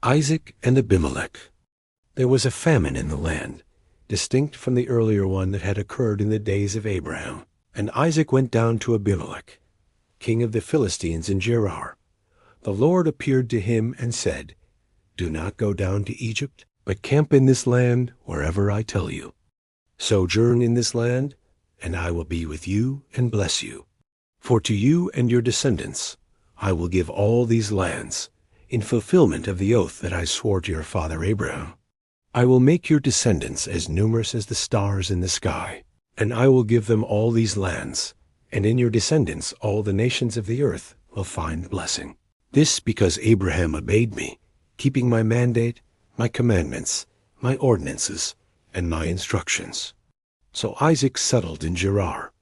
Isaac and Abimelech. There was a famine in the land, distinct from the earlier one that had occurred in the days of Abraham. And Isaac went down to Abimelech, king of the Philistines in Gerar. The Lord appeared to him and said, "Do not go down to Egypt, but camp in this land wherever I tell you. Sojourn in this land, and I will be with you and bless you. For to you and your descendants I will give all these lands, in fulfillment of the oath that I swore to your father Abraham. I will make your descendants as numerous as the stars in the sky, and I will give them all these lands, and in your descendants all the nations of the earth will find blessing. This because Abraham obeyed me, keeping my mandate, my commandments, my ordinances, and my instructions." So Isaac settled in Gerar.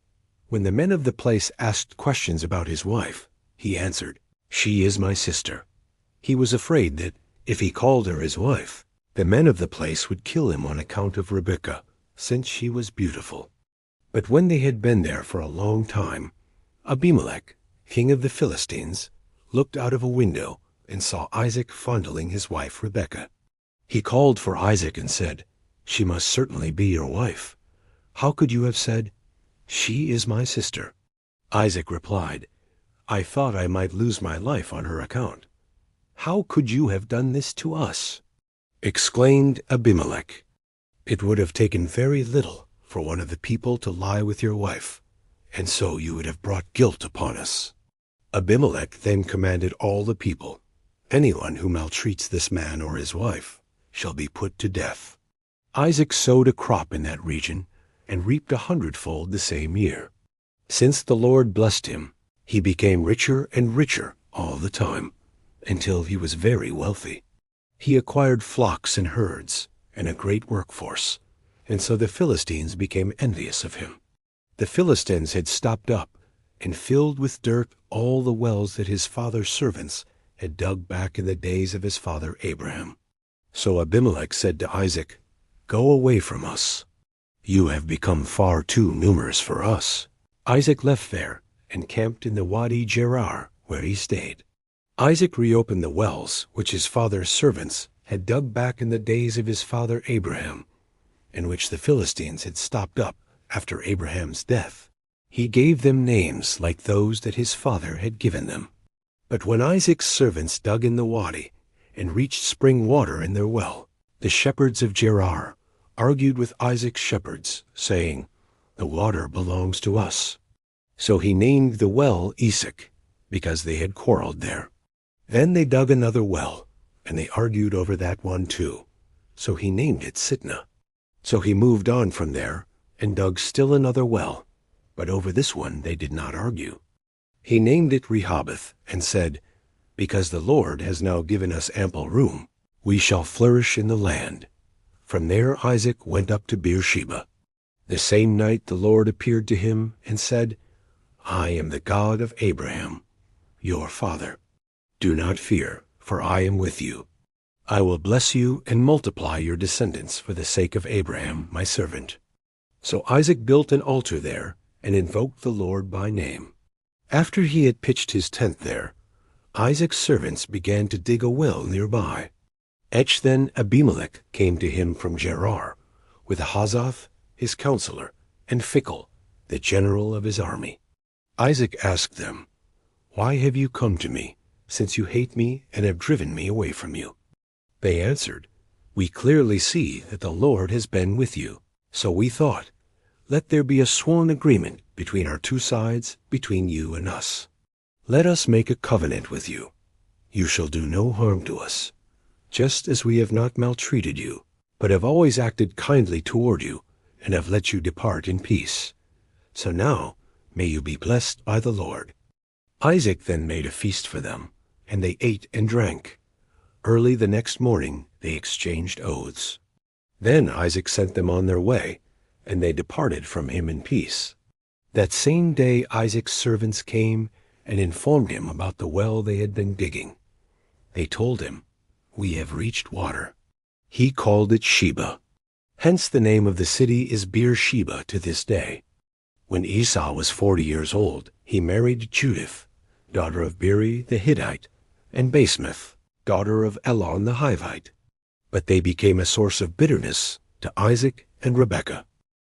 When the men of the place asked questions about his wife, he answered, "She is my sister." He was afraid that, if he called her his wife, the men of the place would kill him on account of Rebekah, since she was beautiful. But when they had been there for a long time, Abimelech, king of the Philistines, looked out of a window and saw Isaac fondling his wife Rebekah. He called for Isaac and said, "She must certainly be your wife. How could you have said, 'She is my sister'?" Isaac replied, "I thought I might lose my life on her account." "How could you have done this to us?" exclaimed Abimelech. "It would have taken very little for one of the people to lie with your wife, and so you would have brought guilt upon us." Abimelech then commanded all the people, "Anyone who maltreats this man or his wife shall be put to death." Isaac sowed a crop in that region and reaped 100-fold the same year. Since the Lord blessed him, he became richer and richer all the time, until he was very wealthy. He acquired flocks and herds and a great workforce, and so the Philistines became envious of him. The Philistines had stopped up and filled with dirt all the wells that his father's servants had dug back in the days of his father Abraham. So Abimelech said to Isaac, "Go away from us. You have become far too numerous for us." Isaac left there and camped in the Wadi Gerar, where he stayed. Isaac reopened the wells which his father's servants had dug back in the days of his father Abraham, and which the Philistines had stopped up after Abraham's death. He gave them names like those that his father had given them. But when Isaac's servants dug in the wadi and reached spring water in their well, the shepherds of Gerar argued with Isaac's shepherds, saying, "The water belongs to us." So he named the well Esek, because they had quarreled there. Then they dug another well, and they argued over that one too. So he named it Sitnah. So he moved on from there and dug still another well, but over this one they did not argue. He named it Rehoboth and said, "Because the Lord has now given us ample room, we shall flourish in the land." From there Isaac went up to Beer-sheba. The same night the Lord appeared to him and said, "I am the God of Abraham, your father. Do not fear, for I am with you. I will bless you and multiply your descendants for the sake of Abraham, my servant." So Isaac built an altar there and invoked the Lord by name. After he had pitched his tent there, Isaac's servants began to dig a well nearby. Then Abimelech came to him from Gerar, with Hazath, his counselor, and Phicol, the general of his army. Isaac asked them, "Why have you come to me, since you hate me and have driven me away from you?" They answered, "We clearly see that the Lord has been with you. So we thought, let there be a sworn agreement between our two sides, between you and us. Let us make a covenant with you. You shall do no harm to us, just as we have not maltreated you, but have always acted kindly toward you, and have let you depart in peace. So now may you be blessed by the Lord." Isaac then made a feast for them, and they ate and drank. Early the next morning they exchanged oaths. Then Isaac sent them on their way, and they departed from him in peace. That same day Isaac's servants came and informed him about the well they had been digging. They told him, "We have reached water." He called it Sheba. Hence the name of the city is Beer-sheba to this day. When Esau was 40 years old, he married Judith, daughter of Beeri the Hittite, and Basemath, daughter of Elon the Hivite. But they became a source of bitterness to Isaac and Rebekah.